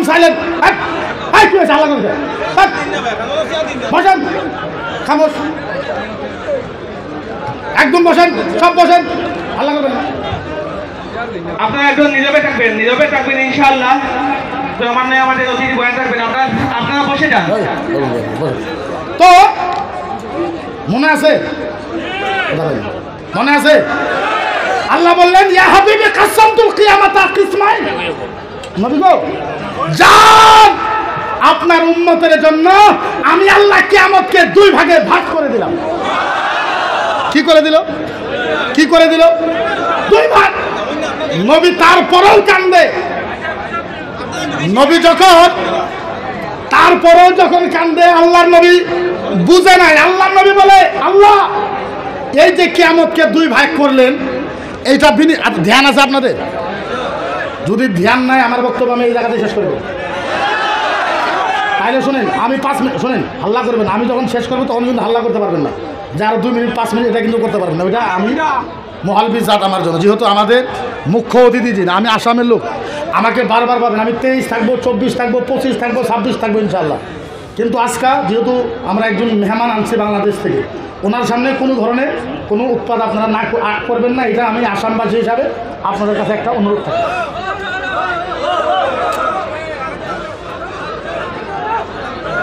Silent. কি হয়েছে আল্লাহ করবে? বসেন, খামোশ, একদম বসেন, সব বসেন, আল্লাহ করবেন না। আপনারা একদম নীরবে থাকবেন ইনশাআল্লাহ। তো আমার নয় আমাদের অতিথি বয়ান থাকবেন, আপনারা বসে যান। তো মনে আছে, মনে আছে আল্লাহ বললেন ইয়া হাবিবি কাসামতুল কিয়ামাতা কিসমাইন, নবী গো যান, আপনার উম্মতের জন্য আমি আল্লাহ কিয়ামতকে দুই ভাগে ভাগ করে দিলাম। কি করে দিল? কি করে দিল? দুই ভাগ। নবী তারপরেও কান্দে, নবী যখন তারপরেও যখন কান্দে, আল্লাহর নবী বুঝে নাই। আল্লাহর নবী বলে আল্লাহ এই যে কিয়ামতকে দুই ভাগ করলেন, এইটা ধ্যান আছে আপনাদের? যদি ধ্যান নাই আমার বক্তব্য আমি এই জায়গাতে শেষ করবো। তাইলে শোনেন, আমি 5 মিনিট শোনেন, হাল্লা করবেন। আমি যখন শেষ করবো তখন কিন্তু হাল্লা করতে পারবেন না, যে আরো 2 মিনিট 5 মিনিট এটা কিন্তু করতে পারবেন না। ওইটা আমি মহালবি জাত আমার জন্য, যেহেতু আমাদের মুখ্য অতিথি দিন, আমি আসামের লোক, আমাকে বারবার পাবেন। আমি 23 থাকবো, 24 থাকবো, 25 থাকবো, 26 থাকবো ইনশাআল্লাহ। কিন্তু আজকে যেহেতু আমরা একজন মেহমান আনছি বাংলাদেশ থেকে, ওনার সামনে কোনো ধরনের কোনো উৎপাদ আপনারা না করবেন না, এটা আমি আসামবাসী হিসাবে আপনাদের কাছে একটা অনুরোধ থাকে।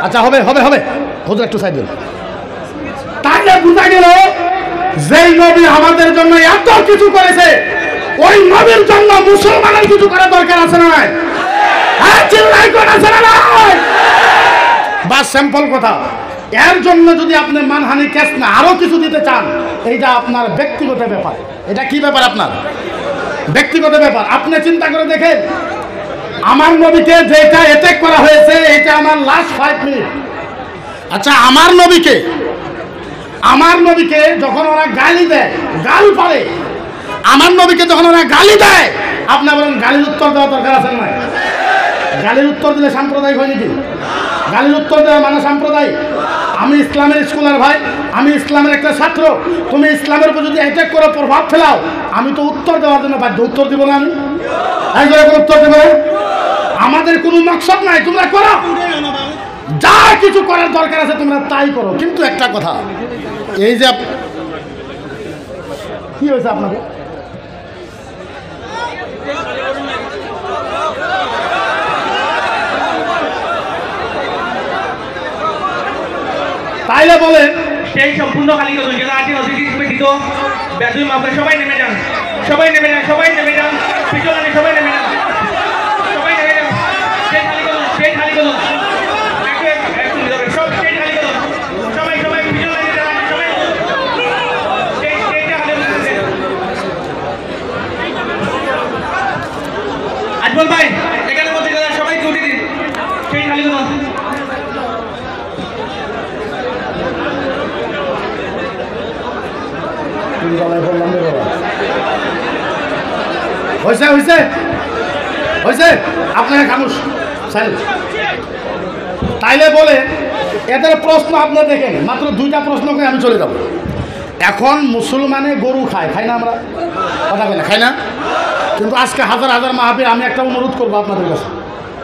আচ্ছা হবে হবে হবে, হুজুর একটু সাইড দেন। তাহলে বুঝা গেল যেই নবী আমাদের জন্য এত কিছু করেছে, ওই নবীর জন্য মুসলমানের কিছু করা দরকার আছে না নাই? হ্যাঁ, চিল্লাই করে আছে না নাই? বাস সিম্পল কথা। এর জন্য যদি আপনি মানহানি কেস না আরো কিছু দিতে চান, এইটা আপনার ব্যক্তিগত ব্যাপার। এটা কি ব্যাপার? আপনার ব্যক্তিগত ব্যাপার। আপনি চিন্তা করে দেখেন, আমার নবীকে যেটা অ্যাটাক করা হয়েছে, এটা আমার লাস্ট 5 মিনিট। আচ্ছা, আমার নবীকে যখন ওরা গালি দেয়, গাল পারে, আমার নবীকে যখন ওরা গালি দেয়, আপনি বলেন গালির উত্তর দেওয়া দরকার আছে না? গালির উত্তর দিলে সাম্প্রদায়িক হয় নাকি? গালির উত্তর দেওয়া মানে সাম্প্রদায়িক? আমি ইসলামের স্কুলের ভাই, আমি ইসলামের একটা ছাত্র, তুমি ইসলামের উপর যদি অ্যাটাক করো, প্রভাব ফেলাও, আমি তো উত্তর দেওয়ার জন্য বাধ্য। উত্তর দিব না? আমি উত্তর দেবো না? আমাদের কোনো মকসদ নাই, তোমরা করো, যা কিছু করার দরকার আছে তোমরা তাই করো। কিন্তু একটা কথা, এই যে কি হয়েছে আপনাদের, তাইলে বলেন সেই সম্পূর্ণ খালি করুন, যারা আছেন অতিথি ব্যতীত বেদুই মাপে সবাই নেমে যান, সবাই নেমে যান, সবাই নেমে যান, পিছনে সবাই নেমে যান, সবাই নেমে যান। সেই খালি করুন, সেই খালি করুন, সব সেই খালি করুন, সবাই সবাই পিছনে যান, সবাই সেই সেইটা খালি করুন। আজমল ভাই এখানে মধ্যে যারা সবাই উঠে দিন, সেই খালি করুন। হয়েছে হয়েছে হয়েছে, আপনাকে খামোশ সাইলেন্ট। তাইলে বলে এদের প্রশ্ন আপনি দেখেন, মাত্র 2টা প্রশ্ন করে আমি চলে যাব। এখন মুসলমানে গরু খায়, খাই না আমরা? কথা বলে খাই না? কিন্তু আজকে হাজার হাজার মাহফিল আমি একটা অনুরোধ করবো আপনাদের কাছে,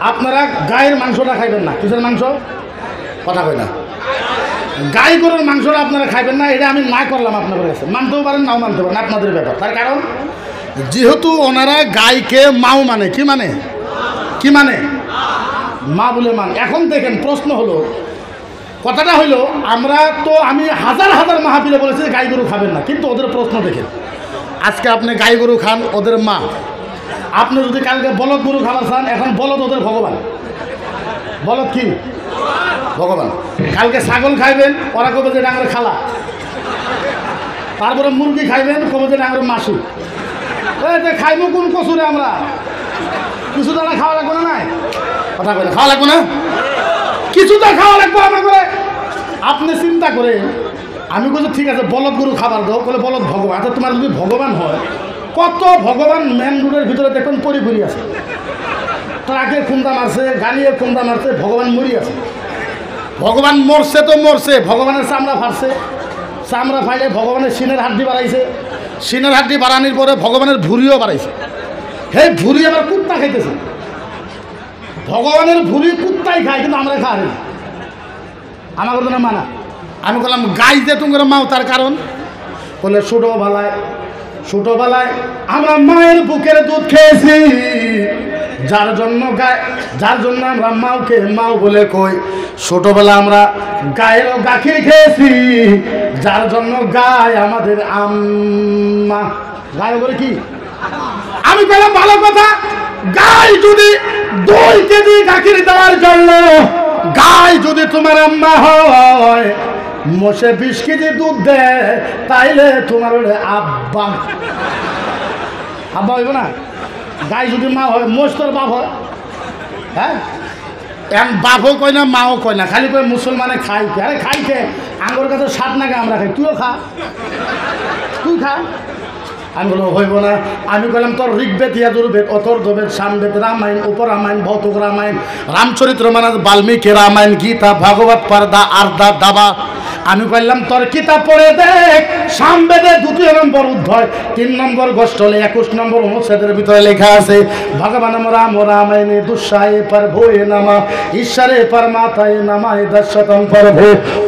আপনারা গায়ের মাংসটা খাইবেন না। কিসের মাংস? কথা কই না। গাই গরুর মাংসটা আপনারা খাইবেন না, এটা আমি না করলাম আপনাদের কাছে। মানতেও পারেন, নাও মানতে পারেন, আপনাদের ব্যাপার। তার কারণ যেহেতু ওনারা গাইকে মাও মানে, কি মানে, কি মানে, মা বলে মান। এখন দেখেন প্রশ্ন হলো, কথাটা হইলো, আমি হাজার হাজার মাহফিলে বলেছি গাই গরু খাবেন না, কিন্তু ওদের প্রশ্ন দেখেন, আজকে আপনি গাই গরু খান, ওদের মা। আপনি যদি কালকে বলদ গরু খাবার চান, এখন বলদ ওদের ভগবান। বলদ কি? ভগবান। কালকে ছাগল খাইবেন, ওরা কবে যে ডাঙরের খালা। তারপরে মুরগি খাইবেন, কবে যে ডাঙরের মাসু। খাইবো কোন কচুরে আমরা? কিছু তো খাওয়া লাগবে না? নাই কথা বলে খাওয়া লাগবে না? কিছু তো খাওয়া লাগবে আমার করে। আপনি চিন্তা করে, আমি বলছি ঠিক আছে বলদ গরু খাবার দাও, বলে বলদ ভগবান। আচ্ছা, তোমার যদি ভগবান হয়, কত ভগবান মেন রোডের ভিতরে দেখুন পরিপুরি আছে, ট্রাকে খুন্দা মারছে, গাড়িয়ে খুন্দা মারছে, ভগবান মরি আছে। ভগবান মরছে তো মরছে, ভগবানের চামড়া ফাটছে, চামড়া ফাইলে ভগবানের সিনের হাড্ডি বাড়াইছে, সিনের হাড্ডি বাড়ানোর পরে ভগবানের ভুঁড়িও বাড়াইছে। হে ভুঁড়ি আবার কুত্তা খাইতেছে। ভগবানের ভুরি কুত্তাই খায়, কিন্তু আমরা খাই না, আমার কথা না মানা। আমি বললাম গাই যে তোমার মাও, তার কারণ বলে ছোটবেলায় আমরা মায়ের বুকের দুধ খেয়েছি, যার জন্য আমরা মাওকে মাও বলে কই। ছোটবেলা আমরা গায়েরও গাখির খেয়েছি, যার জন্য গায় আমাদের আম্মা। গায়ে বলে কি? আমি বললাম ভালো কথা, গাই যদি 2 কেজি গাখির দেওয়ার জন্য গাই যদি তোমার আম্মা হয়, মোষে 20 কেজি দুধ দেয়, তাইলে তোমার আব্বা হইব না? গাই যদি মা হয়, মোষ তোর বাপ হয়। হ্যাঁ, এখন বাপও কয় না, মাও কয় না, খালি কয় মুসলমানে খাই। আরে খাইছে আঙ্গুর কাছে 7 নাগে আমরা খাই, তুইও খা, তুই খা। আমি বললাম হইব না। আমি বললাম তোর ঋগ্বেদ, যজুর্বেদ, অথর্ববেদ, সামবেদ, রামায়ণ, উপরামায়ণ, ভৌতিক রামায়ণ, রামচরিত্র মানস, বাল্মীকি রামায়ণ, গীতা, ভাগবত, পর্দা, আর্দা, দাবা। আমি বললাম তোর কিতাব পড়ে দেখ, সামবেদে 2 নম্বর অধ্যায় 3 নম্বর গোষ্ঠলে 21 নম্বর অনুচ্ছেদের ভিতরে লেখা আছে ভগবান রাম রামায়ণে দুঃসায়ে প্রভুয়ে নমঃ, ঈশ্বরে পরমাত্মায় নমঃ, দশতম প্রভু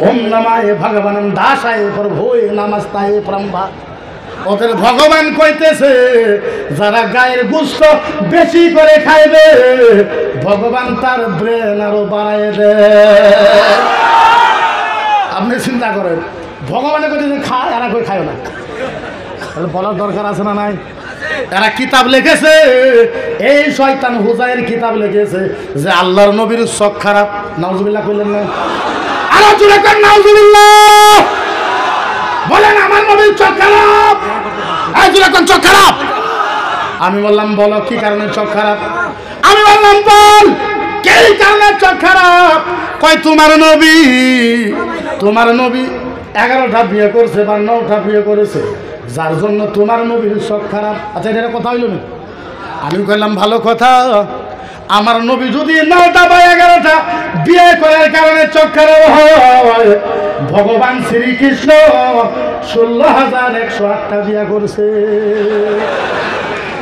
ওম নমায় ভগবানম দাসায় প্রভুয়ে নমস্তায়ে ব্রহ্মা। ওদের ভগবান কইতেছে যারা গায়ের গোশত বেশি করে খাইবে, ভগবান তার ব্রেন আরো বাড়ায় দেয়। আপনি চিন্তা করেন, ভগবানের কইতেছে খায়, এরা কই খায় না, তাহলে বলার দরকার আছে না নাই? এরা কিতাব লিখেছে, এই শয়তান হুজাইর কিতাব লিখেছে যে আল্লাহর নবীর চোখ খারাপ। নাউজুবিল্লাহ কইলেন না? আরো জোরে কর নাউজুবিল্লাহ। বলেন আমার নবীর চোখ খারাপ, এই জোরে কোন চোখ খারাপ? আমি বললাম বলো কি কারণে চোখ খারাপ? আমি বললাম বল কি কারণে চোখ খারাপ? কয় তোমার নবী 11টা বিয়ে করছে বা 9টা বিয়ে করেছে, যার জন্য তোমার নবীর চোখ খারাপ। আচ্ছা, এটা কথা হইল না? আমি কইলাম ভালো কথা, আমার নবী যদি 9টা বা 11টা বিয়ে করার কারণে চোখ খারাপ হয়, ভগবান শ্রীকৃষ্ণ 16,108টা বিয়ে করছে।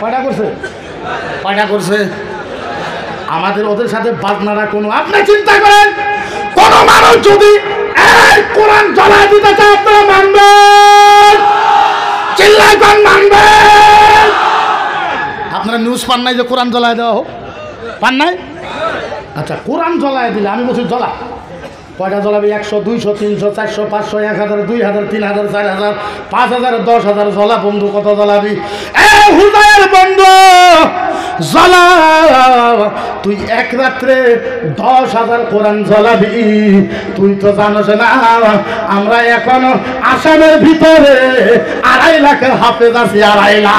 কয়টা করছে? আমাদের ওদের সাথে বাজনারা কোনো, আপনি চিন্তা করেন, কোন মানুষ যদি এই কোরআন জ্বালায় দিতে চায়, আপনারা মানবেন? চিল্লাই কোন মানবেন? আপনারা নিউজ পান নাই যে কোরআন জ্বালায় দেওয়া হোক? পান নাই? আচ্ছা, কোরআন জ্বালায় দিলে আমি বলছি জ্বলা, কয়টা জ্বলাবি? 100, 200, 300, 400, 500, 1000, 2000, 3000, 4000, 5000, 10,000 জ্বলা। বন্ধু কত জ্বলাবি? হুদায়ের বন্ধু জ্বলা, তুই এক রাত্রে 10,000 কোরআন জ্বলাবি। তুই তো জানোস না, আমরা এখন আসামের ভিতরে 2.5 লাখের হাফেজ আছি। 2.5 লাখ।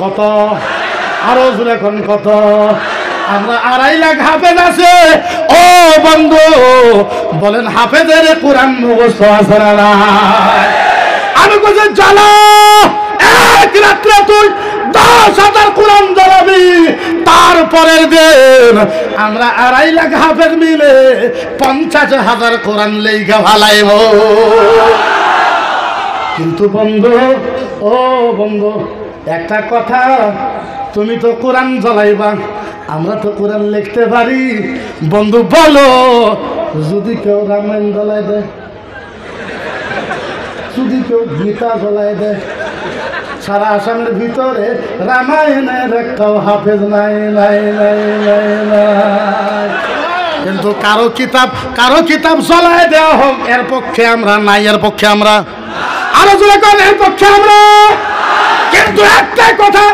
কত আরো জোরে কোন কত? আমরা 2.5 লাখ হাফেজ আছে। ও বন্ধু বলেন, হাফেজের কোরআন মুখস্থ আছে না? আমি বলছি জ্বালা, এক রাত্রে তুই 10,000 কোরআন জ্বালাবি, তারপরের দিন আমরা 2.5 লাখ হাফেজ মিলে 50,000 কোরআন লেখা ভালাইব। কিন্তু বন্ধু, ও বন্ধু, একটা কথা, তুমি তো কোরআন জ্বালাইবা, আমরা তো কোরআন লিখতে পারি। বন্ধু বলো, যদি কেউ রামায়ণ জ্বালাই দেয়, যদি কেউ গীতা জ্বালাই দেয়, সারা আসামের ভিতরে রামায়ণের একটাও হাফেজ নাই। কিন্তু কারো কিতাব জ্বালায় দেওয়া হোক, এর পক্ষে আমরা নাই, এর পক্ষে আমরা আরো জোরে কর, এর পক্ষে আমরা। কিন্তু একটা কথা,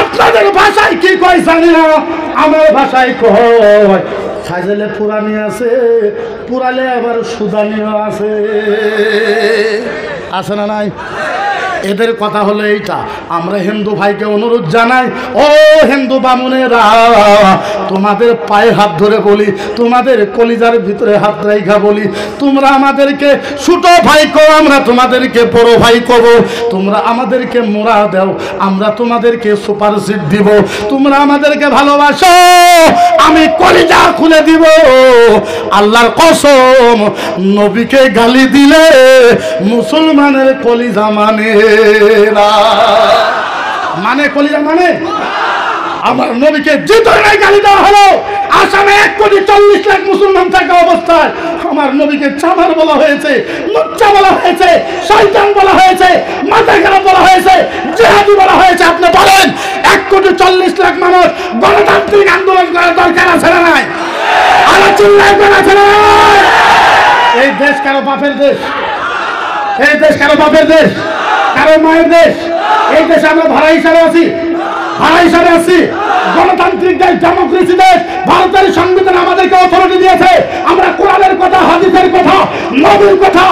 আপনাদের ভাষায় কি কয় জানি না, আমার ভাষায় কয় সাজেলে পুরানি আছে, পুরালে আবার সুদানিও আছে না নাই? এদের কথা হলো এইটা। আমরা হিন্দু ভাইকে অনুরোধ জানাই, ও হিন্দু বামুনেরা, তোমাদের পায়ে হাত ধরে বলি, তোমাদের কলিজার ভিতরে হাত রেখা বলি, তোমরা আমাদেরকে ছোট ভাই কো, আমরা তোমাদেরকে বড় ভাই কব। তোমরা আমাদেরকে মোরা দাও, আমরা তোমাদেরকে সুপারসিট দিব। তোমরা আমাদেরকে ভালোবাসো, আমি কলিজা খুলে দিব। আল্লাহর কসম, নবীকে গালি দিলে মুসলমানের কলিজা মানে কলিজা মানে। আমার নবীকে যে ধরনের গালি দেওয়া হলো, আসামে 1,40,00,000 মুসলমান থাকা অবস্থায় আমার নবীকে চামার বলা হয়েছে, লুচ্চা বলা হয়েছে, শয়তান বলা হয়েছে, মাথা খারাপ বলা হয়েছে, জিহাদি বলা হয়েছে। আপনি বলেন 1,40,00,000 মানুষ গণতান্ত্রিক আন্দোলন করার দরকার আছে না নাই? আরো চিল্লায় করা আছে না নাই? এই দেশ কারো বাপের দেশ, এই দেশ কারো বাপের দেশ, কারো মায়ের দেশ। এই দেশে আমরা ভাড়া হিসাবে আছি, ভাড়া হিসাবে আছি। গণতান্ত্রিক দেশ, ডেমোক্রেসি দেশ। ভারতের সংবিধান আমাদেরকে অথরিটি দিয়েছে। আমরা কোরআনের কথা, হাদিসের কথা, নবীর কথা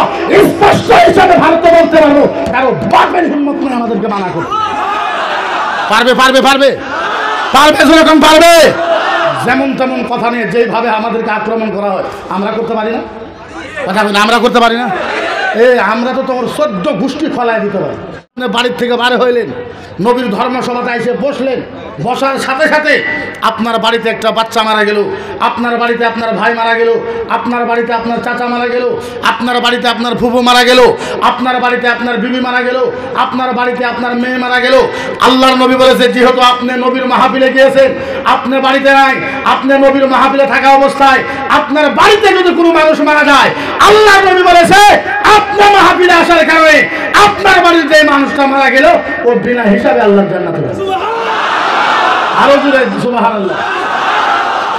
স্পষ্ট হিসাবে ভারতে বলতে পারবো। কারো বাপের হিম্মত নেই আমাদেরকে মানা করতে। পারবে পারবে পারবে পারবে, যেরকম পারবে। যেমন তেমন কথা নিয়ে যেভাবে আমাদেরকে আক্রমণ করা হয় আমরা করতে পারি না, কথা বলি আমরা করতে পারি না। আমরা তো তোমার 14 গোষ্ঠী খোলায় দিতে পারি। বাড়ির থেকে বার হইলেন, নবীর ধর্মসভাতে এসে বসলেন, বসার সাথে সাথে আপনার বাড়িতে একটা বাচ্চা মারা গেল, আপনার বাড়িতে আপনার ভাই মারা গেল, আপনার বাড়িতে আপনার চাচা মারা গেল, আপনার বাড়িতে আপনার ফুফু মারা গেল, আপনার বাড়িতে আপনার বিবি মারা গেল, আপনার বাড়িতে আপনার মেয়ে মারা গেল। আল্লাহর নবী বলেছে, যেহেতু আপনি নবীর মাহফিলে গিয়েছেন, আপনি বাড়িতে নাই, আপনি নবীর মাহফিলে থাকা অবস্থায় আপনার বাড়িতে যদি কোনো মানুষ মারা যায়, আল্লাহর নবী বলেছে আপনার মাহফিলে আসার কারণে আপনার বাড়িতে যে মানুষটা মারা গেল ও বিনা হিসাবে আল্লাহর জান্নাতে যাবে। আরো জোরে সুবহানাল্লাহ।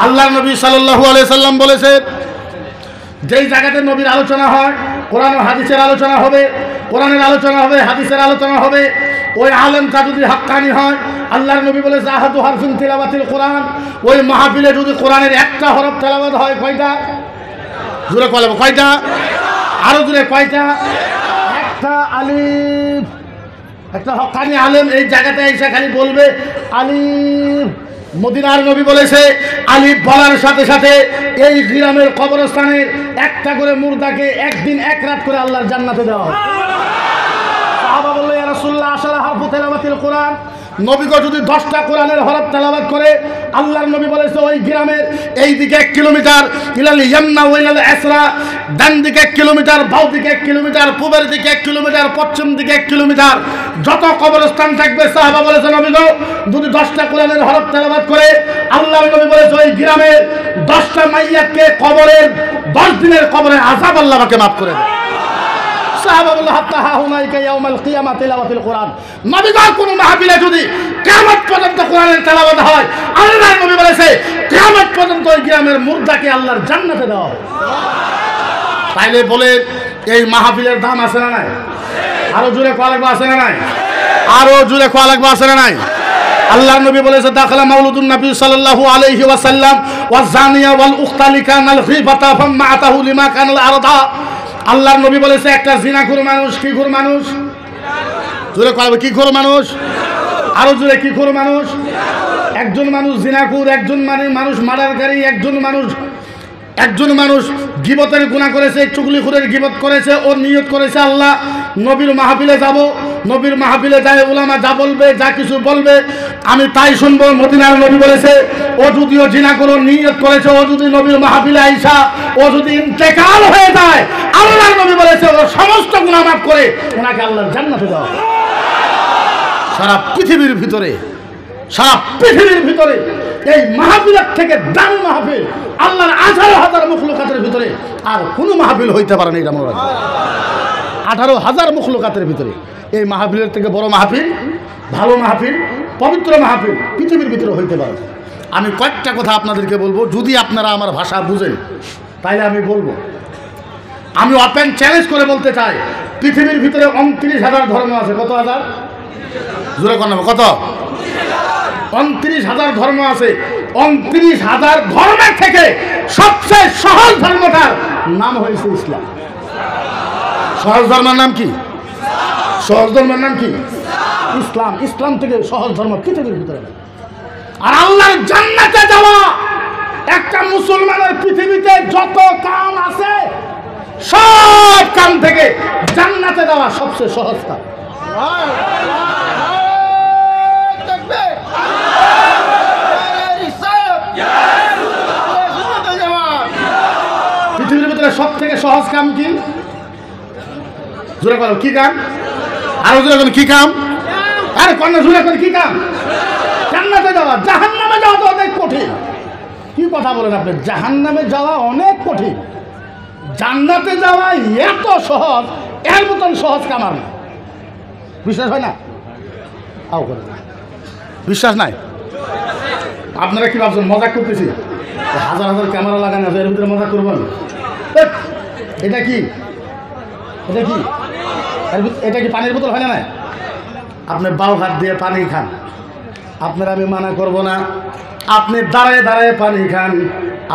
আল্লাহর নবী সাল্লাল্লাহু আলাইহি সাল্লাম বলেছে, যেই জায়গাতে নবীর আলোচনা হয়, কোরআন ও হাদিসের আলোচনা হবে, কোরআনের আলোচনা হবে, হাদিসের আলোচনা হবে, ওই আলেমটা যদি হাক্কানি হয়, আল্লাহর নবী বলে জাহাদু হারফিন তিলাওয়াতিল কোরআন, ওই মাহফিলে যদি কোরআনের একটা হরফ তেলাওয়াত হয়, কয়টা? জোরে বলব কয়টা? আরো জোরে কয়টা? একটা আলিফ। একটা হক্কানি আলেম এই জায়গাতে এসে খালি বলবে আলিফ। মদিনার নবী বলেছে, আলিফ বলার সাথে সাথে এই গ্রামের কবরস্থানের একটা করে মুর্দাকে একদিন এক রাত করে আল্লাহর জান্নাতে দেওয়া হয়। সাহাবা বলল, ইয়া রাসূলুল্লাহ, আশারা হারফু তিলাওয়াতিল কোরআন। নবীকে যদি 10টা কোরআনের হরফ তেলাওয়াত করে, আল্লাহর নবী বলেছে ওই গ্রামের এই দিকে 1 কিলোমিটার, ইলাল ইয়ামনা ওয়া ইলাল আসরা, ডান দিকে 1 কিলোমিটার, বাম দিকে 1 কিলোমিটার, পূবের দিকে 1 কিলোমিটার, পশ্চিম দিকে 1 কিলোমিটার, যত কবরস্থান থাকবে, সাহাবা বলেছে নবী গো যদি 10টা কোরআনের হরফ তেলাওয়াত করে, আল্লাহর নবী বলেছে ওই গ্রামের 10টা মাইয়াতকে কবরের 10 দিনের কবরের আযাব আল্লাহ আমাকে maaf করে দেয়। সাহাবা বলল, হাত্তা হাউনাইকা ইয়াউমাল কিয়ামা তিলাওয়াতিল কোরআন। নবী গো কোন মাহফিলে যদি কিয়ামত পর্যন্ত কোরআনের তেলাওয়াত হয়, আল্লাহর নবী বলেছে কিয়ামত পর্যন্ত ওই গ্রামের মুর্দাকে আল্লাহর জান্নাতে দেওয়া হবে। তাইলে বলে এই মাহফিলের দাম আছে না নাই? আরো জোরে কোয়া লাগবে, আছে না নাই? আরো জোরে কোয়া লাগবে, আছে না নাই? আল্লাহর নবী বলেছে, দাখালা মাউলুদুন নবী সাল্লাল্লাহু আলাইহি ওয়াসাল্লাম ওয়া জানিয়া ওয়াল উখতালি কানাল গীবাতা ফাম্মা আতাহু লিমা কানাল আরদা। আল্লাহর নবী বলেছে, একটা জিনাখোর মানুষ, কি খোর মানুষ? জোরে কইবে কি খোর মানুষ? আরো জোরে কি খোর মানুষ? একজন মানুষ জিনাখোর, একজন মানুষ মার্ডারকারী, একজন মানুষ গীবতের গুনাহ করেছে, চুগলিখোরের গীবত করেছে, ও নিয়ত করেছে আল্লাহ নবীর মাহফিলে যাব, নবীর মাহফিলে যায় উলামা যা বলবে, যা কিছু বলবে আমি তাই শুনবো। মদিনার নবী বলেছে, ও যদিও জিনাখোর নিয়ত করেছে, ও যদি নবীর মাহফিলে আইসা ও যদি ইন্তেকাল হয়ে যায়, আল্লাহর নবী বলেছে ও সমস্ত গুনাহ মাফ করে ওনাকে আল্লাহর জান্নাতে দেওয়া। সারা পৃথিবীর ভিতরে এই মাহফিলের থেকে দামি মাহফিল আল্লাহর 18,000 মখলুকাতের ভিতরে আর কোনো মাহফিল হইতে পারে না। এটা মনে রাখবেন, 18,000 মখলুকাতের ভিতরে এই মাহফিলের থেকে বড় মাহফিল, ভালো মাহফিল, পবিত্র মাহফিল পৃথিবীর ভিতরে হইতে পারে। আমি কয়েকটা কথা আপনাদেরকে বলবো, যদি আপনারা আমার ভাষা বুঝেন তাইলে আমি বলবো। আমি ওপেন চ্যালেঞ্জ করে বলতে চাই, পৃথিবীর ভিতরে 29,000 ধর্ম আছে। কত হাজার? জোরে কোন কত? 29,000 ধর্ম আছে। 29,000 ধর্মের থেকে সবচেয়ে সহজ ধর্মটার নাম হয়েছে ইসলাম। সহজ ধর্মের নাম কি? সহজ ধর্মের নাম কি? ইসলাম। ইসলাম থেকে সহজ ধর্ম পৃথিবীর ভিতরে। আর আল্লাহর জান্নাতে যাওয়া একটা মুসলমানের পৃথিবীতে যত কাম আছে সব কাম থেকে জান্নাতে যাওয়া সবচেয়ে সহজ কাম। পৃথিবীর ভিতরে সব থেকে সহজ কাম কি? জোরে বলো কি কাম? আরো জোরে বলো কি কাম? আরে কন্যা জোরে করে কি কাম? জান্নাতে যাওয়া, জাহান্নামে যাওয়া তো অনেক কঠিন। কি কথা বলেন আপনি? জাহান্নামে যাওয়া অনেক কঠিন, জান্নাতে যাওয়া এত সহজ, এর মতন সহজ কামার না। বিশ্বাস হয় না? আও করে বিশ্বাস নাই? আপনারা কি ভাবছেন মজাক করতেছি? হাজার হাজার ক্যামেরা লাগানো আছে, এর ভিতরে মজাক করবেন? এটা কি, এটা কি, এটা কি পানির বোতল হয় না? আপনি বাউ হাত দিয়ে পানি খান, আপনার আমি মানা করব না। আপনি দাঁড়ায় দাঁড়ায় পানি খান,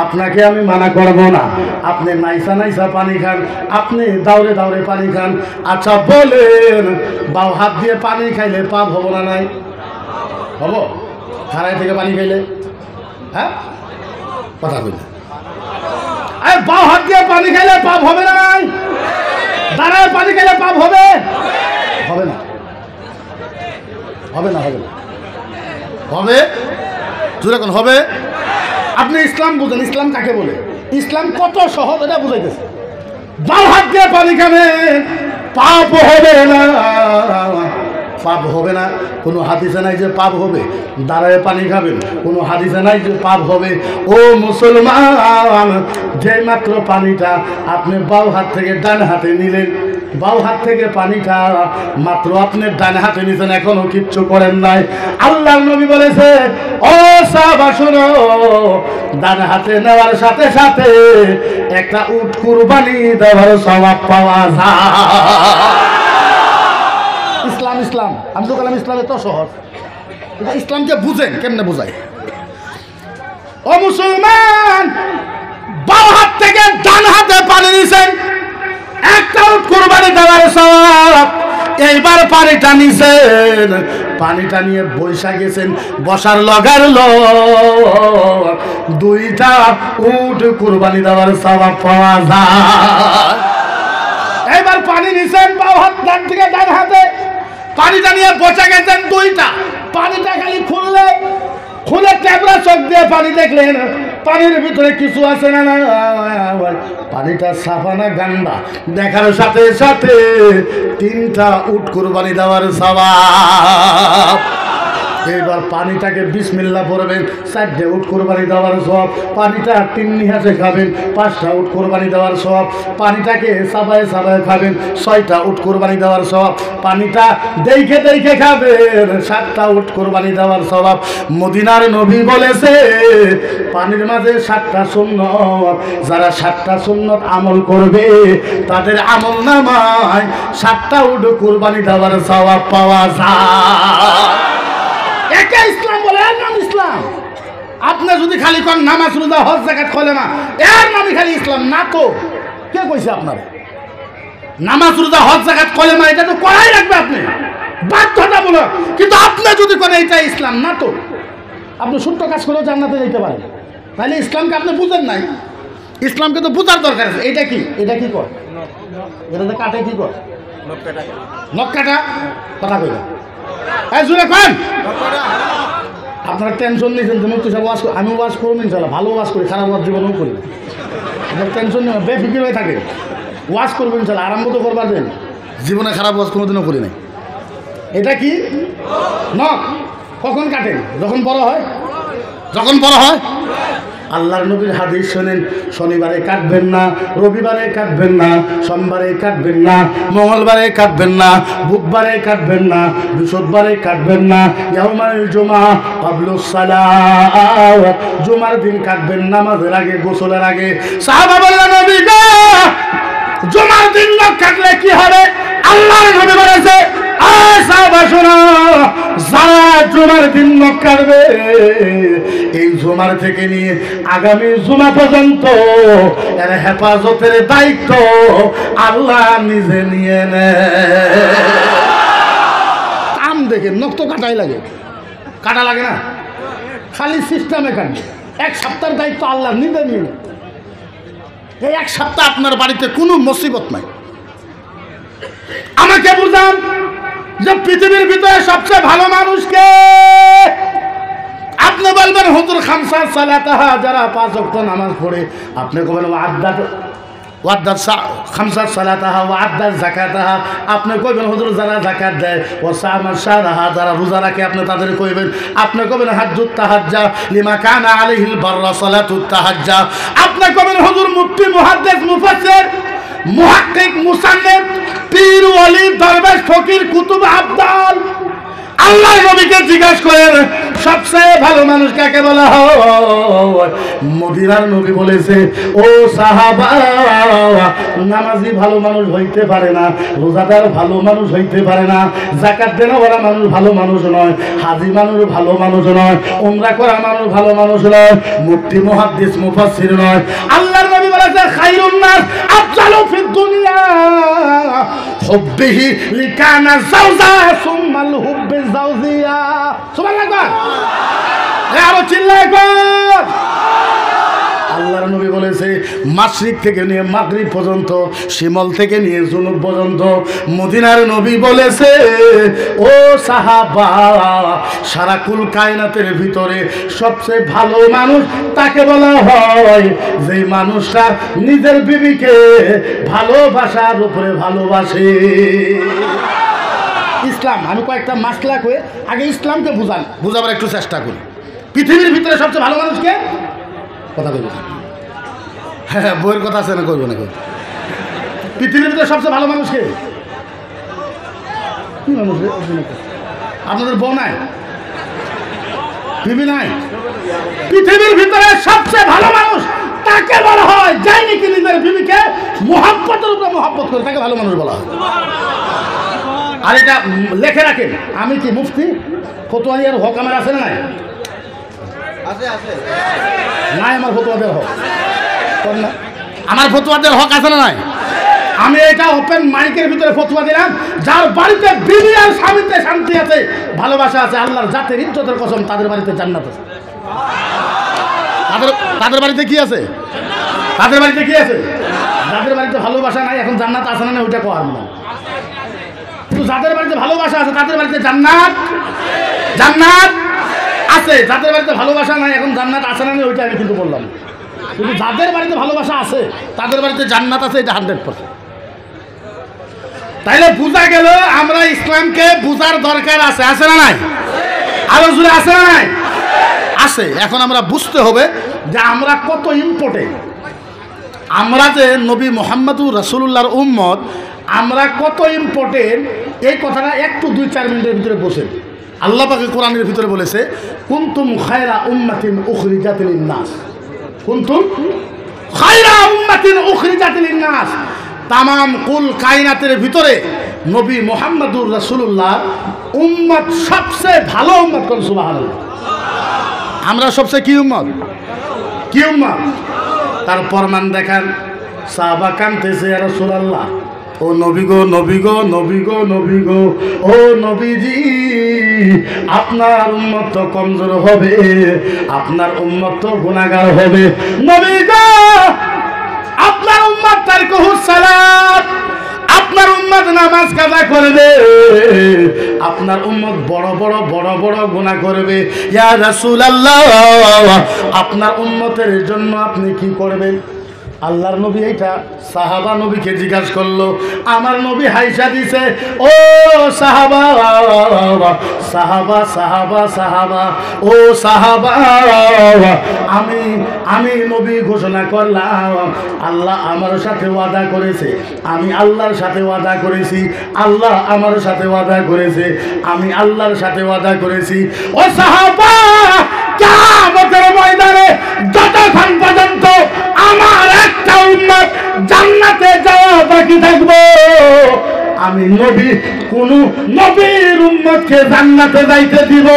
আপনাকে আমি মানা করব না। আপনি নাইসা নাইসা পানি খান, আপনি দাউড়ে দাউড়ে পানি খান। আচ্ছা বলেন, বাউ হাত দিয়ে পানি খাইলে পাপ হব না? নাই হব? খাড়াই থেকে পানি খাইলে? হ্যাঁ, কথা কইলে বাউ হাত দিয়ে পানি খাইলে পাপ হবে না? নাই দাঁড়ায় পানি খাইলে পাপ হবে? হবে না, হবে না, হবে না, হবে যখন হবে। আপনি ইসলাম বুঝেন, ইসলাম কাকে বলে, ইসলাম কত সহজ এটা বুঝাইতেছে। বাম হাত দিয়ে পানি খাবেন, পাপ হবে না, পাপ হবে না। কোনো হাদিসে নাই যে পাপ হবে। দাঁড়ায় পানি খাবেন, কোনো হাদিসে নাই যে পাপ হবে। ও মুসলমান, যে মাত্র পানিটা আপনি বাম হাত থেকে ডান হাতে নিলেন, বাম হাত থেকে পানিটা মাত্র আপনি ডান হাতে নিছেন, এখনো কিচ্ছু করেন নাই। আল্লাহর নবী বলেছে, ও সাহাবা শুনো, ডান হাতে নেওয়ার সাথে সাথে একটা উট কুরবানি দেওয়ার সওয়াব পাওয়া যায়। ইসলাম, ইসলাম আমি তো বললাম ইসলাম এত সহজ। এটা ইসলামকে বুঝেন, কেমনে বোঝায়? ও মুসলমান, বাম হাত থেকে ডান হাতে পানি নিছেন, একটা উট কুরবানি দেওয়ার সওয়াব। এইবার পানিটা নিছেন, পানিটা নিয়ে বৈশা গেছেন, বসার লগার দুইটা উট কুরবানি দেওয়ার সওয়াব পাওয়া যায়। এইবার পানি নিছেন বাম হাত, ডান থেকে ডান হাতে, পানিটা নিয়ে বসে গেছেন দুইটা। পানিটা খালি খুললে, খুলে ট্যাবলা চোখ দিয়ে পানি দেখলেন, পানির ভিতরে কিছু আছে না? পানিটা সাফা না গান্ডা? দেখার সাথে সাথে তিনটা উট কুরবানি দেওয়ার সওয়াব। এবার পানিটাকে বিসমিল্লাহ পড়বেন, 4টে উট কুরবানি দেওয়ার সওয়াব। পানিটা 3 নিহাতে খাবেন, 5টা উট কুরবানি দেওয়ার সওয়াব। পানিটাকে সাবায় সাবায় খাবেন, 6টা উট কুরবানি দেওয়ার সওয়াব। পানিটা দেখে দেখে খাবেন, 7টা উট কুরবানি দেওয়ার সওয়াব। মদিনার নবী বলেছে, পানির মাঝে 7টা সুন্নত, যারা 7টা সুন্নত আমল করবে তাদের আমল নামায় 7টা উট কুরবানি দেওয়ার সওয়াব পাওয়া যায়। একে ইসলাম বলে, এর নাম ইসলাম। আপনি যদি খালি কোন নামাজ রোজা হজ যাকাত খোলে না, এর নামই খালি ইসলাম না। তো কে কইছে আপনার নামাজ রোজা হজ যাকাত খোলে না? এটা তো করাই রাখবে আপনি, বাধ্যতামূলক। কিন্তু আপনি যদি করেন এটা ইসলাম না, তো আপনি ছোট্ট কাজ করেও জান্নাতে যেতে পারেন। তাহলে ইসলামকে আপনি বুঝেন নাই। ইসলামকে তো বুঝার দরকার আছে। এটা কি, এটা কি কর, এটাতে কাটে কি কর, নখ কাটা। কথা কইলা জুড়ে খান। আপনারা টেনশন নিয়েছেন যে মুক্তি সাহেব ওয়াজ, আমি ওয়াজ করুন ইনশাল্লাহ, ভালো ওয়াজ করি, খারাপ ওয়াজ জীবনেও করি। আপনার টেনশন নেই, বেফিকির হয়ে থাকে। ওয়াজ করবেন ইনশাল্লাহ, আরম্ভ তো করবার দেন। জীবনে খারাপ ওয়াজ কোনোদিনও করি নাই। এটা কি নখ? কখন কাটেন? যখন বড় হয়, যখন বড় হয়। আল্লাহর নবীর হাদিস শোনেন, শনিবারে কাটবেন না, রবিবারে কাটবেন না, সোমবারে কাটবেন না, মঙ্গলবারে কাটবেন না, বুধবারে কাটবেন না, বৃহস্পতিবারে কাটবেন না, ইয়াউমাল জুমা ক্বাবলুস সালাত, জুমার দিন কাটবেন নামাজের আগে, গোসলের আগে। সাহাবা বললেন, নবী গো, জুমার দিন না কাটলে কি হবে? আল্লাহর নবী বলেছে, সাহাবা শোনো, যারা জুমার দিন নখ কাটবে, এই জুমার থেকে নিয়ে আগামী জুমা পর্যন্ত এর হেফাজতের দায়িত্ব আল্লাহ নিজে নিয়ে নেয়। কাম দেখে নখ তো কাটাই লাগে, কাটা লাগে না? খালি সিস্টেমে কাটবে। 1 সপ্তাহের দায়িত্ব আল্লাহ নিজে নিয়ে নেয়। এই 1 সপ্তাহ আপনার বাড়িতে কোনো মুসিবত নাই। আমাকে বুঝান যে পৃথিবীর ভিতরে সবচেয়ে ভালো মানুষকে? আপনি বলবেন হুজুর খামসা সালাতাহা, যারা 5 ওয়াক্ত নামাজ পড়ে। আপনি বলবেন আড্ডা খামসাত সালাতাহা ওয়া আদ্দাত যাকাতাহা, আপনি কইবেন হুজুর যারা যাকাত দেয়, ও সামা শাহরাহা, যারা রোজা রাখে আপনি তাদের কইবেন, আপনি কইবেন হাজ্জুত তাহাজ্জা লিমা কানা আলাইহিল বাররা সালাতুত তাহাজ্জা, আপনি কইবেন হুজুর মুফতি মুহাদ্দিস মুফাসসির মুহাক্কিক মুসান্নিফ পীর ওলি দরবেশ ফকির কুতুব আবদাল। আল্লাহ নবীকে জিজ্ঞাসা করেন সবচেয়ে ভালো মানুষ কাকে বলা হয়? মদিনার নবী বলেছে, ও সাহাবা, নামাজি ভালো মানুষ হইতে পারে না, রোজাদার ভালো মানুষ হইতে পারে না, যাকাত দেওয়ালা মানুষ ভালো মানুষ নয়, হাজি মানুষ ভালো মানুষ নয়, উমরা করা মানুষ ভালো মানুষ নয়, মুফতি মুহাদ্দিস মুফাসসির নয়। আল্লাহর নবী বলেছে, খায়রুন নাস আফজালু ফিদ দুনিয়া হুব্বিহি লিকানা যাওজা সুম্মাল হুব্বি যাওজিয়া। সুবহানাল্লাহ, আরো চিল্লায় কর। আল্লাহর নবী বলেছে, মাশরিক থেকে নিয়ে মাগরিব পর্যন্ত, শিমল থেকে নিয়ে জুনুব পর্যন্ত। মদিনার নবী বলেছে, ও সাহাবা, সারা কুল কায়নাতের ভিতরে সবচেয়ে ভালো মানুষ তাকে বলা হয় যে মানুষটা নিজের বিবিকে ভালোবাসার উপরে ভালোবাসে। ইসলাম, আমি কয়েকটা মাসলা কয়ে আগে ইসলামকে বুঝাবার একটু চেষ্টা করি। পৃথিবীর ভিতরে সবচেয়ে ভালো মানুষকে কথা কইব, হ্যাঁ বইয়ের কথা আছে না, কইব না কই। পৃথিবীর ভিতরে সবচেয়ে ভালো মানুষকে কি মানুষ? আপনাদের বউ নাই, বিবি নাই? পৃথিবীর ভিতরে সবচেয়ে ভালো মানুষ তাকে বলা হয় যাই নাকি নিজের বিবিকে মোহাব্বতের উপরে মোহাব্বত করে, তাকে ভালো মানুষ বলা হয়। আর এটা লেখে রাখেন, আমি কি মুফতি ফতোয়া দেওয়ার হক আমার আছে না নাই? নাই, আমার ফতোয়া দেওয়ার হক না, আমার ফতোয়া দেওয়ার হক আছে না নাই? আমি এটা ওপেন মাইকের ভিতরে ফতোয়া দিলাম, যার বাড়িতে বিবি আর স্বামীতে শান্তি আছে, ভালোবাসা আছে, আল্লাহর জাতের ইজ্জতের কসম, তাদের বাড়িতে জান্নাত আছে। তাদের বাড়িতে কি আছে? তাদের বাড়িতে কি আছে? যাদের বাড়িতে ভালোবাসা নাই, এখন জান্নাত আছে না, ওইটা কোয়ার না। কিন্তু যাদের বাড়িতে ভালোবাসা আছে তাদের বাড়িতে জান্নাত আছে। যাদের বাড়িতে ভালোবাসা নাই, এখন জান্নাত আছে না, ওইটা আমি কিন্তু বললাম। কিন্তু যাদের বাড়িতে ভালোবাসা আছে তাদের বাড়িতে জান্নাত আছে, এটা 100%। তাইলে বোঝা গেল আমরা ইসলামকে বুঝার দরকার আছে, আছে না নাই? আরো জোরে আছে না নাই? আছে। এখন আমরা বুঝতে হবে যে আমরা কত ইম্পর্টেন্ট, আমরা যে নবী মুহাম্মদুর রাসূলুল্লাহর উম্মত, আমরা কত ইম্পর্টেন্ট। এই কথাটা একটু 2-4 মিনিটের ভিতরে বসে আল্লাহ পাক কোরআনের ভিতরে বলেছে, কুনতুম খায়রা উম্মাতিন উখরিজাত লিন-নাস, কুনতুম খায়রা উম্মাতিন উখরিজাত লিন-নাস। তামাম কুল কায়নাতের ভিতরে নবী মুহাম্মদুর রাসূলুল্লাহ উম্মত সবচেয়ে ভালো উম্মত। কোন সুবহানাল্লাহ। আমরা সবচেয়ে কি উম্মত? কি উম্মত? তার প্রমাণ দেখান। সাহাবা কাঁদতেছে, ইয়া রাসূলুল্লাহ, ও নবী গো, নবী গো, নবী গো, নবী গো, ও নবীজি, আপনার উম্মত তো কমজোর হবে, আপনার উম্মত তো গুনাহগার হবে। নবী গো, আপনার উম্মত তারিকুস সালাত, আপনার উম্মত নামাজ কাজা করবে, আপনার উম্মত বড় বড় বড় বড় গুনাহ করবে। ইয়া রাসূলুল্লাহ, আপনার উম্মতের জন্য আপনি কি করবেন? আল্লাহর নবী এইটা সাহাবা নবীকে জিজ্ঞাসা করলো। আমার নবী হাইসা দিছে, ও সাহাবা, সাহাবা, সাহাবা, সাহাবা, ও সাহাবা, আমি নবী ঘোষণা করলাম, আল্লাহ আমার সাথে ওয়াদা করেছে, আমি আল্লাহর সাথে ওয়াদা করেছি, আল্লাহ আমার সাথে ওয়াদা করেছে, আমি আল্লাহর সাথে ওয়াদা করেছি। ও সাহাবা, কিয়ামতের ময়দানে যতক্ষণ পর্যন্ত আমার একটা উম্মত জান্নাতে যাওয়া বাকি থাকবো, আমি নবী কোন নবীর উম্মতকে জান্নাতে যাইতে দিব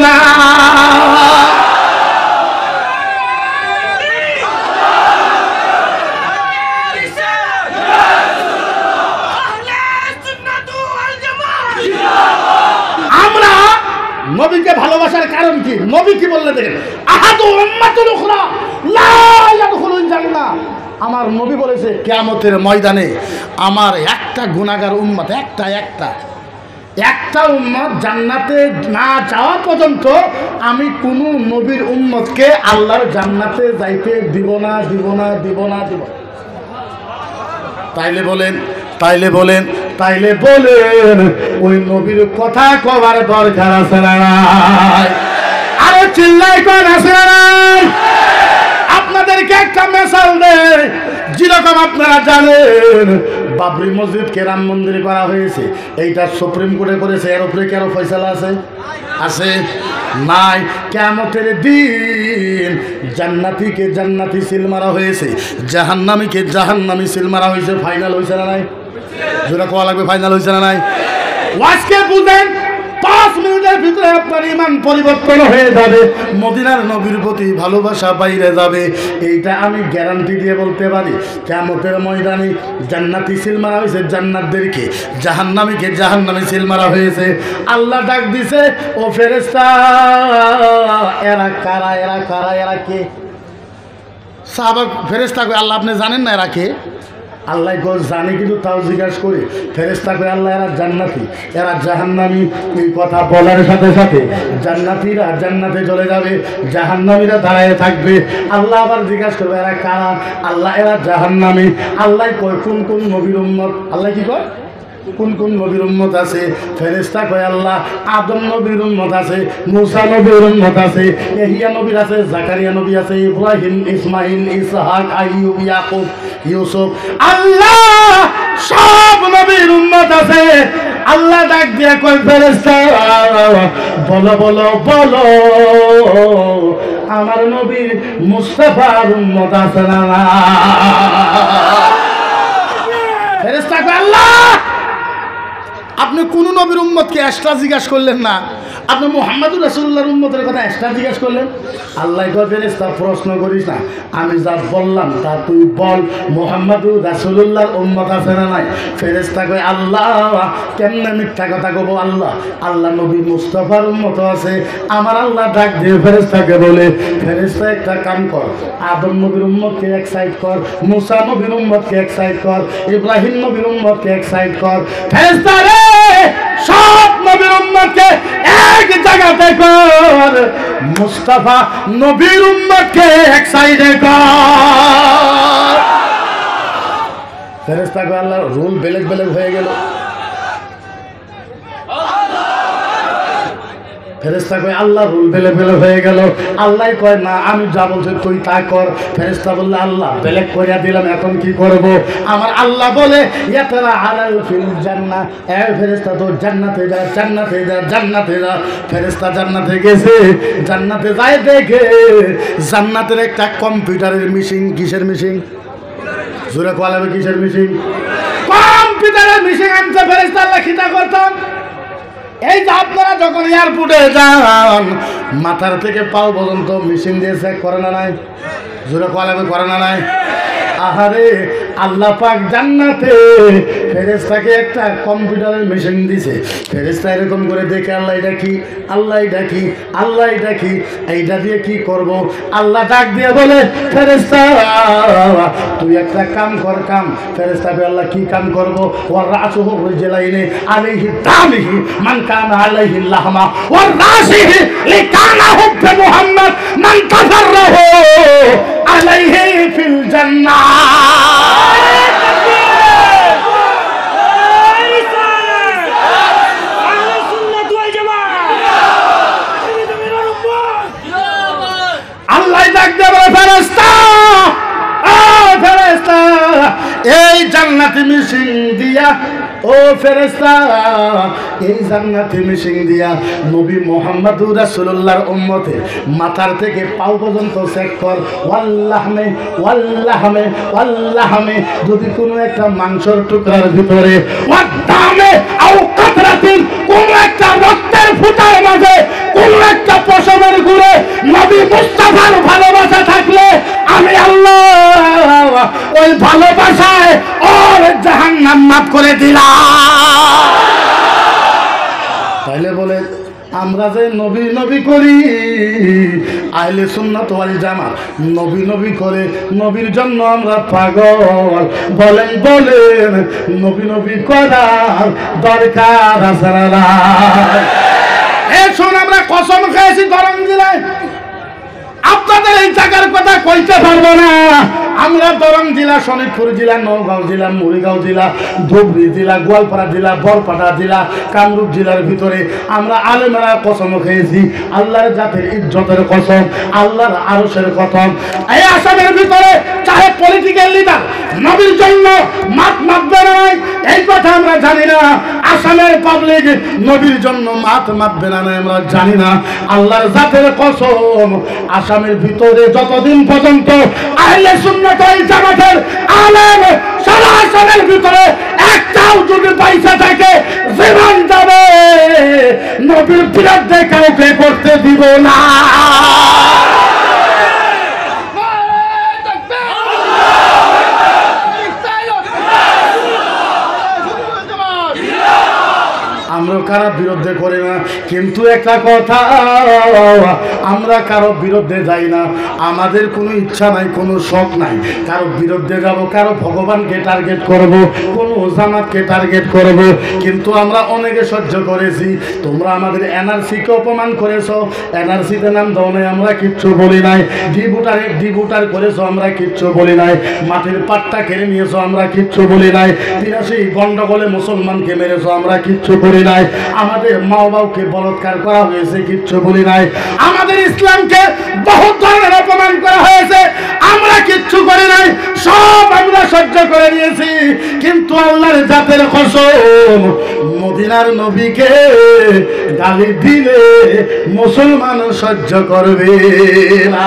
না। আমরা নবীকে ভালোবাসার কারণ কি? নবী কি বললে দেখেন, আহাদু উম্মাতুল উখরা লা ইয়াদখুলুল জান্নাহ। আমার নবী বলেছে কিয়ামতের ময়দানে আমার একটা গুনাহগার উম্মত, একটা উম্মত জান্নাতে না যাওয়া পর্যন্ত আমি কোন নবীর উম্মতকে আল্লাহর জান্নাতে যাইতে দিব না, দিব না, দিব না, দিব না। তাইলে বলেন, তাইলে বলেন, তাইলে বলেন ওই নবীর কথা কবার দরকার আছে না নাই? আরে চিল্লাই কোন আছে না নাই? আপনাদেরকে একটা মেসাল দেয়, যেরকম আপনারা জানেন বাবরি মসজিদকে রাম মন্দির করা হয়েছে, এইটা সুপ্রিম কোর্টে করেছে, এর উপরে কারো ফয়সালা আছে? আছে নাই? কিয়ামতের দিন জান্নাতীকে জান্নাতি সিল মারা হয়েছে, জাহান্নামীকে জাহান্নামী সিল মারা হয়েছে। ফাইনাল হয়েছে না নাই? যেটা কোয়া লাগবে, ফাইনাল হয়েছে না নাই? আজকে বুঝেন 5 মিনিটের ভিতরে আপনার ইমান পরিবর্তন হয়ে যাবে, মদিনার নবীর প্রতি ভালোবাসা বাইরে যাবে, এইটা আমি গ্যারান্টি দিয়ে বলতে পারি। কিয়ামতের ময়দানে জান্নাতি সিল মারা হয়েছে জান্নাতদেরকে, জাহান্নামীকে জাহান্নামী সিল মারা হয়েছে। আল্লাহ ডাক দিছে, ও ফেরেশতা এরা কারা, এরা কারা, এরা কে? সাহাবা ফেরেশতা কই, আল্লাহ আপনি জানেন না এরা কে? আল্লাহ জানে, কিন্তু তাও জিজ্ঞাসা করে। ফেরেশতা কই, আল্লাহ এরা জান্নাতি, এরা জাহান্নামী। এই কথা বলার সাথে সাথে জান্নাতীরা জান্নাতে চলে যাবে, জাহান্নামীরা দাঁড়ায় থাকবে। আল্লাহ আবার জিজ্ঞাসা করবে, এরা কারা? আল্লাহ এরা জাহান্নামী। আল্লাহ কয়, কোন কোন নবীর উম্মত? আল্লাহ কি কয়? কোন কোন নবীর উম্মত আছে? ফেরেশতা কয়, আল্লাহ আদম নবীর উম্মত আছে, মুসা নবীর উম্মত আছে, ইহইয়া নবীর আছে, জাকারিয়া নবী আছে, ইব্রাহিম, ইসমাইল, ইসহাক, আইয়ুব, ইয়াকুব, ইউসুফ, আল্লাহ সব নবীর উম্মত আছে। আল্লাহ ডাক দিয়া কয়, ফেরেশতা বলো বলো বলো আমার নবীর মুস্তাফার উম্মত আছে না? ফেরেশতা কয়, আল্লাহ আপনি কোন নবীর উম্মতকে এক্সট্রা জিজ্ঞাসা করলেন না, আপনি মুহাম্মদুর রাসূলুল্লাহর উম্মতের কথা এক্সট্রা জিজ্ঞাসা করলেন। আল্লাহ কয়, ফেরেশতা প্রশ্ন করিস না, আমি যা বললাম তা তুই বল, মুহাম্মদুর রাসূলুল্লাহর উম্মত আছে না নাই? ফেরেশতা কয়, আল্লাহ কেমনে মিথ্যা কথা কব? আল্লাহ আল্লাহ নবী মুস্তাফার উম্মত আছে। আমার আল্লাহ ডাক দিয়ে ফেরেশতাকে বলে, ফেরেশতা একটা কাম কর, আদম নবীর উম্মতকে এক সাইড কর, মুসা নবীর উম্মতকে এক সাইড কর, ইব্রাহিম নবীর উম্মতকে এক সাইড কর। ফেরেশতা রে সব নবীর উম্মতকে এক জায়গাতে কর, মুস্তাফা নবীর উম্মতকে এক সাইডে কর। ফেরেশতা কয়, আল্লাহ রুল বেলেগ বেলেগ হয়ে গেল। ফেরেশতা কয়, আল্লাহ রুল বেলেগ বেলেগ হয়ে গেল। আল্লাহ কয়, না আমি যা বলছি তুই তা কর। ফেরেশতা বললে, আল্লাহ বেলেগ করিয়া দিলাম, এখন কি করব? আমার আল্লাহ বলে, ইয়াতারা আলাল ফিল জান্নাহ, এ ফেরেশতা তো জান্নাতে যা, জান্নাতে যা, জান্নাতে যা। ফেরেশতা জান্নাতে গেছে, জান্নাতে যায় দেখে জান্নাতের একটা কম্পিউটারের মেশিন। কিসের মেশিন? জোরে কোয়ালাবে, কিসের মেশিন? কম্পিউটারের মেশিন আনছে। ফেরেশতা আল্লাহ খিতা করতাম, এই যে আপনারা যখন এয়ারপোর্টে যান মাথার থেকে পাও পর্যন্ত মেশিন দিয়ে চেক করে না নাই? জোরে কোয়ালাবে, করে না নাই? আহারে আল্লাহ পাক জান্নাতে ফেরেশতাকে একটা কম্পিউটারের মেশিন দিছে। ফেরেশতা এরকম করে দেখে, আল্লাহ এটা কি, আল্লাহ এটা কি, আল্লাহ এটা কি, এইটা দিয়ে কি করব? আল্লাহ ডাক দিয়ে বলে, ফেরেশতা তুই একটা কাম কর, কাম। ফেরেশতা কয়, আল্লাহ কি কাম করব? ওয়ার রাসুহু রিজলাইনি আলাইহি দামিহি মান কানা আলাইহি লাহমা ওয়ার রাসিহি লিকানা হুব্বে মুহাম্মদ মান তাফাররাহু আলাইহি ফিল জান্নাহ। আল্লাহ ডাক দিয়ে বলে, ফেরেশতা ফেরেশতা এই জান্নাতি মেশিন দিয়া, ও ফেরেশতা এই জান্নাতি মেশিন দিয়া নবী মুহাম্মদুর রাসূলুল্লাহর উম্মতের মাথার থেকে পাও পর্যন্ত চেক কর। ওয়াল্লাহমে ওয়াল্লাহমে ওয়াল্লাহমে যদি কোনো একটা মাংসের টুকরার ভিতরে, ওয়াদামে আও কাতরাতিন কোন একটা রক্তের ফুটার মাঝে, কোন একটা পশমের গুড়ে নবী মুস্তাফার ভালোবাসা থাকলে আমি আল্লাহ ওই ভালোবাসায় ওর জাহান্নাম মাফ করে দিলাম। তাইলে বলে আমরা যে নবী নবী করি, আহলে সুন্নাত ওয়াল জামাত নবী নবী করে, নবীর জন্য আমরা পাগল। বলেন বলেন নবী নবী করার দরকার আছে না? শোন, আমরা কসম খেয়েছি গরম জেলায়, আপনাদের এই জায়গার কথা কইতে পারবো না। আমরা দরং জেলা, শোনিতপুর জেলা, নওগাঁও জেলা, মুড়িগাঁও জেলা, ধুবড়ী জেলা, গোয়ালপাড়া জেলা, বরপাড়া জেলা, কামরূপ জেলার ভিতরে আমরা আলেমেরা কসম খেয়েছি, আল্লাহর জাতের ইজ্জতের কসম, আল্লাহর আরশের কসম, এই আসামের ভিতরে চাহে পলিটিক্যাল লিডার নবীর জন্য মাত মাতবে না, এই কথা আমরা জানি না। আসামের পাবলিক নবীর জন্য মাত মাতবে না আমরা জানি না। আল্লাহর জাতের কসম, আসামের ভিতরে যতদিন পর্যন্ত আহলে সুন্নাত ওয়াল জামাতের আলেম সারা আসামের ভিতরে একটাও যদি পয়সা থাকে জীবন যাবে, নবীর বিরুদ্ধে কাউকে করতে দিব না। আমরা কারো বিরুদ্ধে করি না, কিন্তু একটা কথা, আমরা কারো বিরুদ্ধে যাই না। আমাদের কোনো ইচ্ছা নাই, কোনো শখ নাই কারো বিরুদ্ধে যাব, কারো ভগবানকে টার্গেট করব, কোনো জামাতকে টার্গেট করব। কিন্তু আমরা অনেকে সহ্য করেছি। তোমরা আমাদের এনআরসিকে অপমান করেছো, এনআরসিতে নাম দাও নাই, আমরা কিচ্ছু বলি নাই। ডিভোটার করেছো, আমরা কিচ্ছু বলি নাই। মাটির পাট্টা কেড়ে নিয়েছো, আমরা কিচ্ছু বলি নাই। 83 গন্ডগোলে মুসলমানকে মেরেছো, আমরা কিচ্ছু বলি নাই। আমাদের মা বাবাকে বলৎকার করা হয়েছে, কিচ্ছু বলি নাই। আমাদের ইসলামকে বহু ধরনের অপমান করা হয়েছে, আমরা কিচ্ছু করি নাই, সব আমরা সহ্য করে নিয়েছি। কিন্তু আল্লাহর জাতের কসম, মদিনার নবীকে গালি দিলে মুসলমান সহ্য করবে না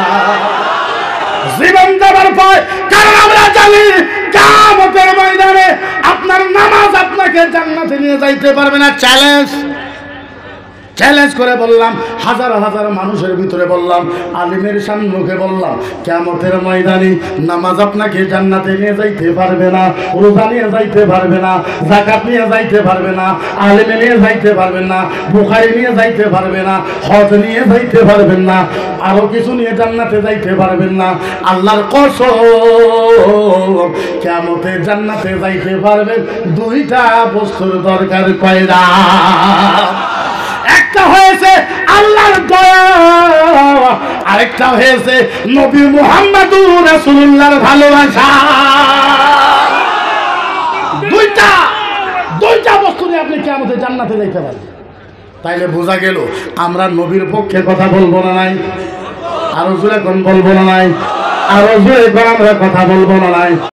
জীবন দেওয়ার পর। কারণ আমরা জানি কিয়ামতের ময়দানে আপনার নামাজ আপনাকে জান্নাতে নিয়ে যাইতে পারবে না। চ্যালেঞ্জ করে বললাম, হাজার হাজার মানুষের ভিতরে বললাম, আলিমের সম্মুখে বললাম, কিয়ামতের ময়দানে নামাজ আপনাকে জান্নাতে নিয়ে যাইতে পারবে না, রোজা নিয়ে যাইতে পারবে না, যাকাত নিয়ে যাইতে পারবে না, আলিমে নিয়ে যাইতে পারবেন না, বুখারী নিয়ে যাইতে পারবে না, হজ নিয়ে যাইতে পারবেন না, আরো কিছু নিয়ে জান্নাতে যাইতে পারবেন না। আল্লাহর কসম, কিয়ামতে জান্নাতে যাইতে পারবেন দুইটা বস্তুর দরকার। কয়টা? একটা হয়েছে আল্লাহর দয়া, আরেকটা হয়েছে নবী মুহাম্মদুর রাসূলুল্লাহর ভালোবাসা। দুইটা বস্তু নিয়ে আপনি কিয়ামতে জান্নাতে যাইতে পারেন। তাইলে বোঝা গেল আমরা নবীর পক্ষে কথা বলবো না নাই, আরো জোরে কোন বলবো না নাই, আরো জোরে আমরা কথা বলবো না নাই।